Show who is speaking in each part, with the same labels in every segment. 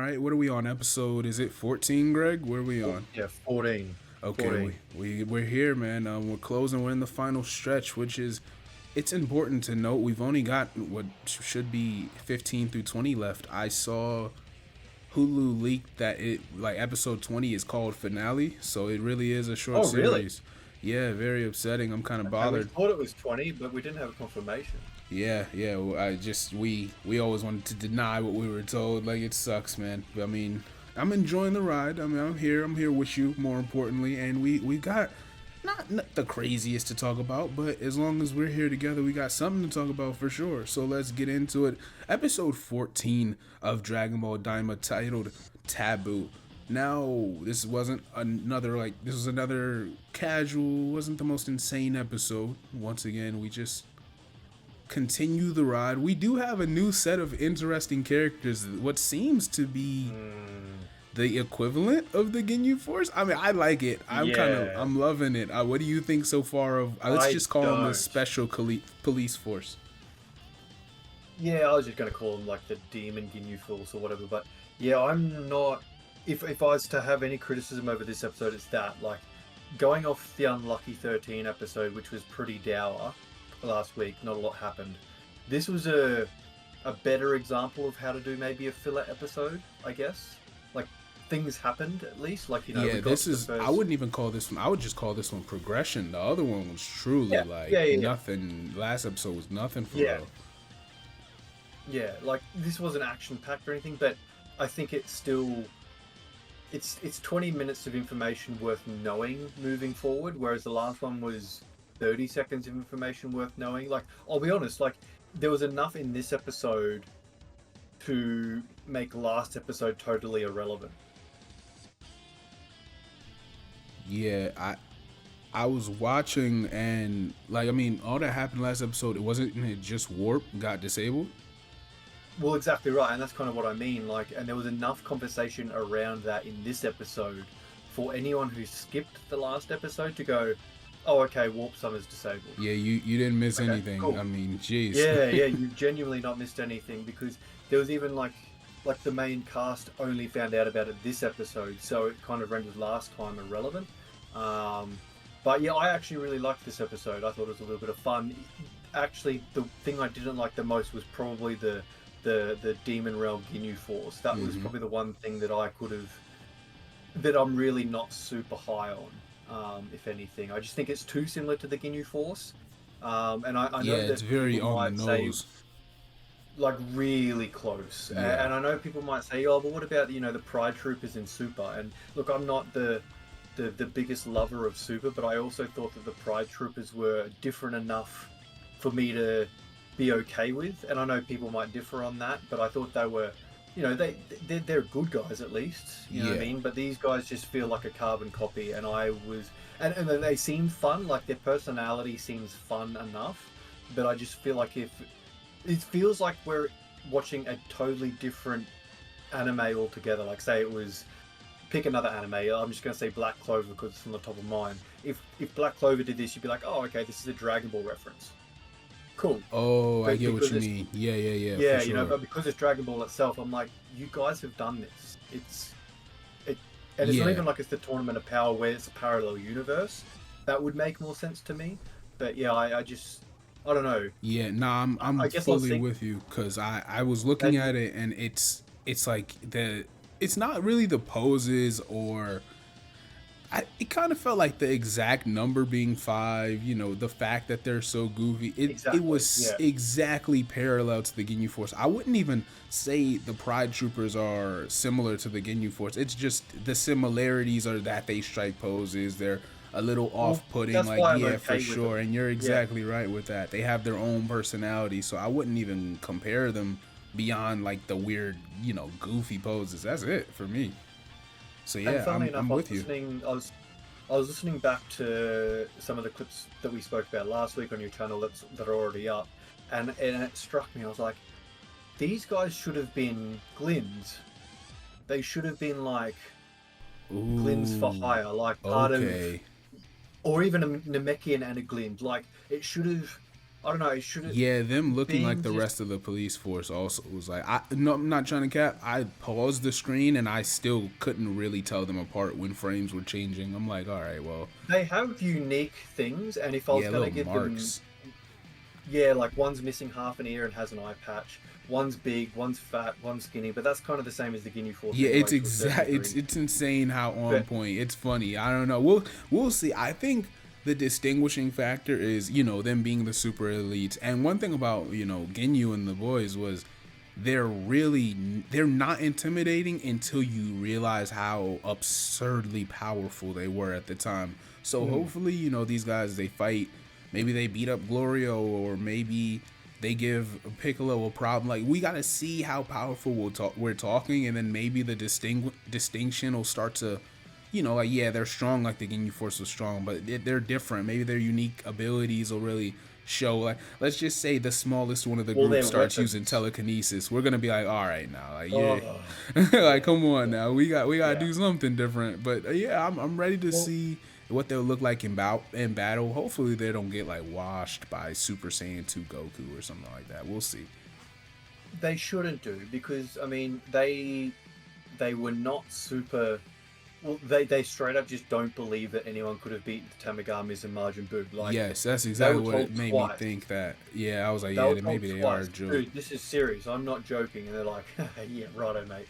Speaker 1: right. What are we on? Episode, is it 14, Greg? Where are we
Speaker 2: Oh,
Speaker 1: on?
Speaker 2: yeah, 14.
Speaker 1: Okay,
Speaker 2: 14.
Speaker 1: we're here, man. We're closing. We're in the final stretch, which is it's important to note we've only got what should be 15 through 20 left. I saw Hulu leaked that it like episode 20 is called finale, so it really is a short
Speaker 2: Oh, really?
Speaker 1: series. Yeah, very upsetting. I'm kind of
Speaker 2: Okay, we
Speaker 1: bothered.
Speaker 2: thought it was 20, but we didn't have a confirmation.
Speaker 1: Yeah. I just we always wanted to deny what we were told. Like it sucks, man. I mean, I'm enjoying the ride. I mean, I'm here with you. More importantly, and we got not the craziest to talk about, but as long as we're here together, we got something to talk about for sure. So let's get into it. Episode 14 of Dragon Ball Daima, titled Taboo. Now, this wasn't another this was another casual, wasn't the most insane episode. Once again, we just continue the ride. We do have a new set of interesting characters. What seems to be the equivalent of the Ginyu Force. I mean, I like it.
Speaker 2: Yeah,
Speaker 1: I'm loving it. What do you think so far of? Let's
Speaker 2: I
Speaker 1: just call them the
Speaker 2: don't.
Speaker 1: special police force.
Speaker 2: Yeah, I was just going to call them like the Demon Ginyu Force or whatever, but yeah, I'm not. If I was to have any criticism over this episode, it's that. Like, going off the Unlucky 13 episode, which was pretty dour last week, not a lot happened. This was a better example of how to do maybe a filler episode, I guess. Like, things happened at least. Like,
Speaker 1: Yeah,
Speaker 2: we got
Speaker 1: this
Speaker 2: the
Speaker 1: is.
Speaker 2: first.
Speaker 1: I wouldn't even call this one. I would just call this one progression. The other one was truly
Speaker 2: Yeah,
Speaker 1: like
Speaker 2: yeah.
Speaker 1: nothing. Last episode was nothing for
Speaker 2: Yeah,
Speaker 1: real.
Speaker 2: yeah. Like, this wasn't action packed or anything, but I think it's still. It's 20 minutes of information worth knowing moving forward, whereas the last one was 30 seconds of information worth knowing. Like, I'll be honest, like, there was enough in this episode to make last episode totally irrelevant.
Speaker 1: Yeah, I was watching and like I mean all that happened last episode. It just warp got disabled.
Speaker 2: Well, exactly right, and that's kind of what I mean. Like, and there was enough conversation around that in this episode for anyone who skipped the last episode to go, "Oh, okay, Warp Summer's disabled."
Speaker 1: Yeah, you didn't miss
Speaker 2: Okay,
Speaker 1: anything.
Speaker 2: cool.
Speaker 1: I mean, jeez.
Speaker 2: Yeah, you've genuinely not missed anything because there was even like the main cast only found out about it this episode, so it kind of rendered last time irrelevant. But yeah, I actually really liked this episode. I thought it was a little bit of fun. Actually, the thing I didn't like the most was probably the Demon Realm Ginyu Force. That was probably the one thing that I'm really not super high on. If anything, I just think it's too similar to the Ginyu Force. And I
Speaker 1: Yeah,
Speaker 2: know
Speaker 1: it's
Speaker 2: that
Speaker 1: very
Speaker 2: people
Speaker 1: on
Speaker 2: might
Speaker 1: the
Speaker 2: say
Speaker 1: nose.
Speaker 2: like really close,
Speaker 1: Yeah.
Speaker 2: and I know people might say, "Oh, but what about the Pride Troopers in Super?" And look, I'm not the biggest lover of Super, but I also thought that the Pride Troopers were different enough for me to be okay with. And I know people might differ on that, but I thought they were, they're good guys at least. You know what I
Speaker 1: Yeah.
Speaker 2: mean? But these guys just feel like a carbon copy, and and they seem fun. Like their personality seems fun enough, but I just feel like if it feels like we're watching a totally different anime altogether. Like say it was pick another anime. I'm just going to say Black Clover because it's on the top of mind. If Black Clover did this, you'd be like, oh, okay, this is a Dragon Ball reference. Cool.
Speaker 1: Oh, I
Speaker 2: But
Speaker 1: get what
Speaker 2: because
Speaker 1: you
Speaker 2: it's
Speaker 1: mean. Yeah,
Speaker 2: yeah,
Speaker 1: for sure.
Speaker 2: but because it's Dragon Ball itself, I'm like, you guys have done this. And it's not
Speaker 1: Yeah.
Speaker 2: even like it's the Tournament of Power where it's a parallel universe. That would make more sense to me. But yeah, I don't know.
Speaker 1: Yeah, nah, I'm
Speaker 2: I guess I'll
Speaker 1: fully
Speaker 2: think
Speaker 1: with you because I was looking
Speaker 2: and
Speaker 1: at it and it's like it's not really the poses or it kind of felt like the exact number being 5, the fact that they're so goofy. It
Speaker 2: exactly,
Speaker 1: was
Speaker 2: yeah.
Speaker 1: exactly parallel to the Ginyu Force. I wouldn't even say the Pride Troopers are similar to the Ginyu Force. It's just the similarities are that they strike poses. They're a little
Speaker 2: Well,
Speaker 1: off-putting,
Speaker 2: that's
Speaker 1: like
Speaker 2: why I'm
Speaker 1: yeah,
Speaker 2: okay
Speaker 1: for
Speaker 2: with
Speaker 1: sure.
Speaker 2: them.
Speaker 1: And you're
Speaker 2: Yeah.
Speaker 1: exactly right with that. They have their own personality, so I wouldn't even compare them beyond like the weird, goofy poses. That's it for me. So
Speaker 2: And
Speaker 1: yeah,
Speaker 2: funnily
Speaker 1: I'm
Speaker 2: enough,
Speaker 1: with you.
Speaker 2: I was listening back to some of the clips that we spoke about last week on your channel that are already up, and it struck me. I was like, these guys should have been Glins. They should have been like Glins for
Speaker 1: Ooh,
Speaker 2: hire, like part of,
Speaker 1: okay.
Speaker 2: or even a Namekian and a Glint. Like it should have. I don't know. It should have
Speaker 1: Yeah, them looking like
Speaker 2: been
Speaker 1: the
Speaker 2: just
Speaker 1: rest of the police force also was like, no, I'm not trying to cap. I paused the screen and I still couldn't really tell them apart when frames were changing. I'm like, all right, well,
Speaker 2: they have unique things, and if I was
Speaker 1: yeah,
Speaker 2: gonna
Speaker 1: little
Speaker 2: give them,
Speaker 1: marks.
Speaker 2: yeah, like one's missing half an ear and has an eye patch. One's big, one's fat, one's skinny, but that's kind of the same as the Ginyu Force
Speaker 1: Yeah,
Speaker 2: anyway,
Speaker 1: it's
Speaker 2: to a certain
Speaker 1: exact.
Speaker 2: degree.
Speaker 1: It's insane how on
Speaker 2: But
Speaker 1: point. It's funny. I don't know. We'll see. I think the distinguishing factor is them being the super elites. And one thing about Ginyu and the boys was they're not intimidating until you realize how absurdly powerful they were at the time. So hopefully these guys they fight. Maybe they beat up Glorio, or maybe they give Piccolo a problem. Like, we gotta see how powerful we're talking, and then maybe the distinction will start to, like, yeah, they're strong like the Ginyu Force was strong, but they're different. Maybe their unique abilities will really show. Like, let's just say the smallest one of the
Speaker 2: all
Speaker 1: group
Speaker 2: their
Speaker 1: starts
Speaker 2: weapons.
Speaker 1: using telekinesis. We're gonna be like, all right, now, like, yeah,
Speaker 2: Oh,
Speaker 1: like, come on now, we gotta
Speaker 2: yeah.
Speaker 1: do something different. But yeah, I'm ready to
Speaker 2: Well,
Speaker 1: see what they'll look like in battle. Hopefully they don't get like washed by Super Saiyan 2 Goku or something like that. We'll see.
Speaker 2: they shouldn't do, because I mean they were not super. Well, they straight up just don't believe that anyone could have beaten the Tamagamis and Majin Buu. Like,
Speaker 1: Yes, that's
Speaker 2: they
Speaker 1: exactly
Speaker 2: were
Speaker 1: what
Speaker 2: told
Speaker 1: it made
Speaker 2: twice.
Speaker 1: me think that. Yeah, I was like,
Speaker 2: They
Speaker 1: yeah,
Speaker 2: were
Speaker 1: then
Speaker 2: told
Speaker 1: maybe they are a
Speaker 2: twice,
Speaker 1: joke.
Speaker 2: dude, this is serious. I'm not joking. And they're like, yeah, righto, mate.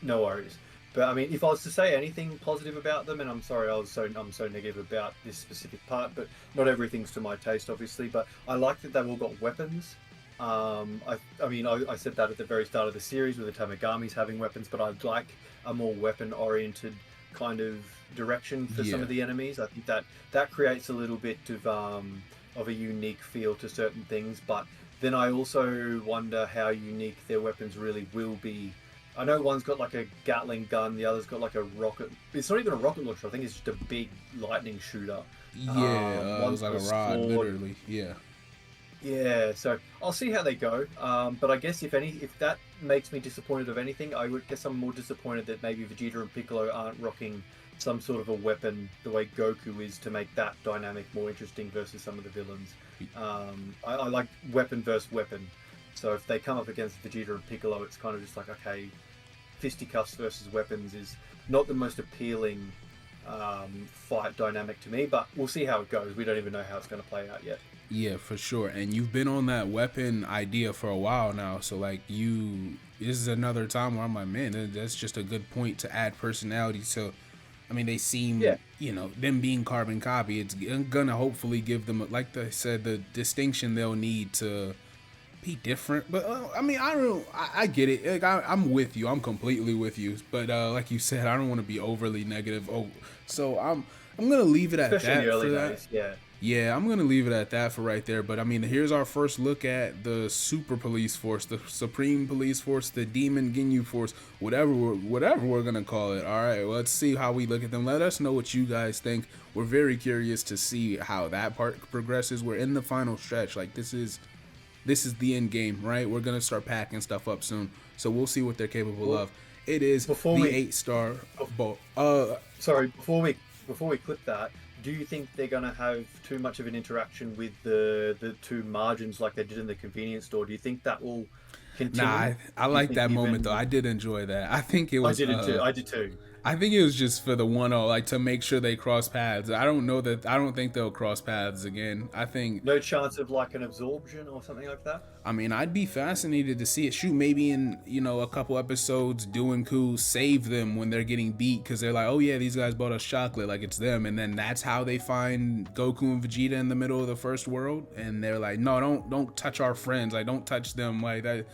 Speaker 2: No worries. But I mean, if I was to say anything positive about them, and I'm sorry, I'm so negative about this specific part, but not everything's to my taste, obviously. But I like that they've all got weapons. I mean, I said that at the very start of the series with the Tamagamis having weapons, but I'd like a more weapon-oriented kind of direction for some
Speaker 1: Yeah.
Speaker 2: of the enemies. I think that creates a little bit of a unique feel to certain things. But then I also wonder how unique their weapons really will be. I know one's got like a Gatling gun, the other's got like a rocket. It's not even a rocket launcher. I think it's just a big lightning shooter.
Speaker 1: Yeah, it
Speaker 2: One's
Speaker 1: was like
Speaker 2: got
Speaker 1: a
Speaker 2: a
Speaker 1: rod,
Speaker 2: sword.
Speaker 1: literally. Yeah.
Speaker 2: Yeah, so I'll see how they go. But I guess if that makes me disappointed of anything, I would guess I'm more disappointed that maybe Vegeta and Piccolo aren't rocking some sort of a weapon the way Goku is, to make that dynamic more interesting versus some of the villains. I like weapon versus weapon. So if they come up against Vegeta and Piccolo, it's kind of just like, okay, fisticuffs versus weapons is not the most appealing fight dynamic to me, but we'll see how it goes. We don't even know how it's going to play out yet.
Speaker 1: Yeah, for sure. And you've been on that weapon idea for a while now. So, like, this is another time where I'm like, man, that's just a good point to add personality. So, I mean, they seem,
Speaker 2: Yeah.
Speaker 1: them being carbon copy, it's gonna hopefully give them, like I said, the distinction they'll need to be different. But I mean, I get it. Like, I'm with you. I'm completely with you. But like you said, I don't want to be overly negative. So I'm gonna leave it at
Speaker 2: Especially in
Speaker 1: that
Speaker 2: the early
Speaker 1: for that.
Speaker 2: days, yeah.
Speaker 1: Yeah, I'm gonna leave it at that for right there. But I mean, here's our first look at the Super Police Force, the Supreme Police Force, the Demon Ginyu Force, whatever we're gonna call it. All right, let's see how we look at them. Let us know what you guys think. We're very curious to see how that part progresses. We're in the final stretch. Like, this is the end game, right? We're gonna start packing stuff up soon, so we'll see what they're capable
Speaker 2: Well,
Speaker 1: of. It is
Speaker 2: before
Speaker 1: the
Speaker 2: we
Speaker 1: 8-star ball.
Speaker 2: sorry, before we clip that, do you think they're going to have too much of an interaction with the two margins like they did in the convenience store? Do you think that will continue?
Speaker 1: Nah, I
Speaker 2: Do you
Speaker 1: like
Speaker 2: think
Speaker 1: that moment
Speaker 2: even
Speaker 1: though. I did enjoy that. I think it
Speaker 2: I
Speaker 1: was.
Speaker 2: did it too. I did too.
Speaker 1: I think it was just for the 1-0, like, to make sure they cross paths. I don't think they'll cross paths again. I think,
Speaker 2: No chance of like an absorption or something like that?
Speaker 1: I mean, I'd be fascinated to see it. Shoot, maybe in, a couple episodes, Doinku save them when they're getting beat, because they're like, oh yeah, these guys bought us chocolate, like it's them. And then that's how they find Goku and Vegeta in the middle of the first world. And they're like, no, don't touch our friends. Like, don't touch them. Like, that.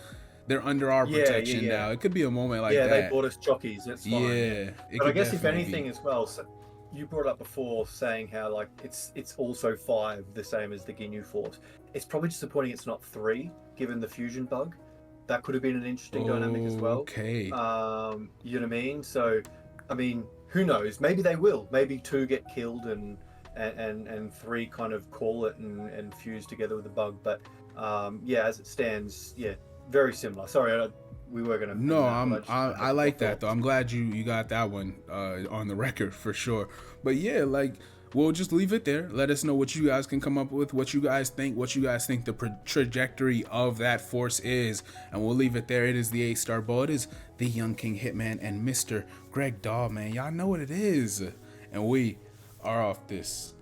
Speaker 1: They're under our protection now. It could be a moment like that.
Speaker 2: Yeah, they bought us jockeys. That's fine.
Speaker 1: Yeah,
Speaker 2: But I guess if anything as well, so you brought up before saying how like it's also 5, the same as the Ginyu Force. It's probably disappointing it's not 3, given the fusion bug. That could have been an interesting dynamic as well.
Speaker 1: Okay.
Speaker 2: You know what I mean? So, I mean, who knows? Maybe they will. Maybe 2 get killed and 3 kind of call it and fuse together with the bug. But yeah, as it stands, yeah, very similar. Sorry, we were gonna.
Speaker 1: No, I like that though. I'm glad you got that one on the record for sure. But yeah, like, we'll just leave it there. Let us know what you guys can come up with, what you guys think the trajectory of that force is, and we'll leave it there. It is the 8-star ball. It is the Young King Hitman and Mr. Greg Daw, man. Y'all know what it is. And we are off this.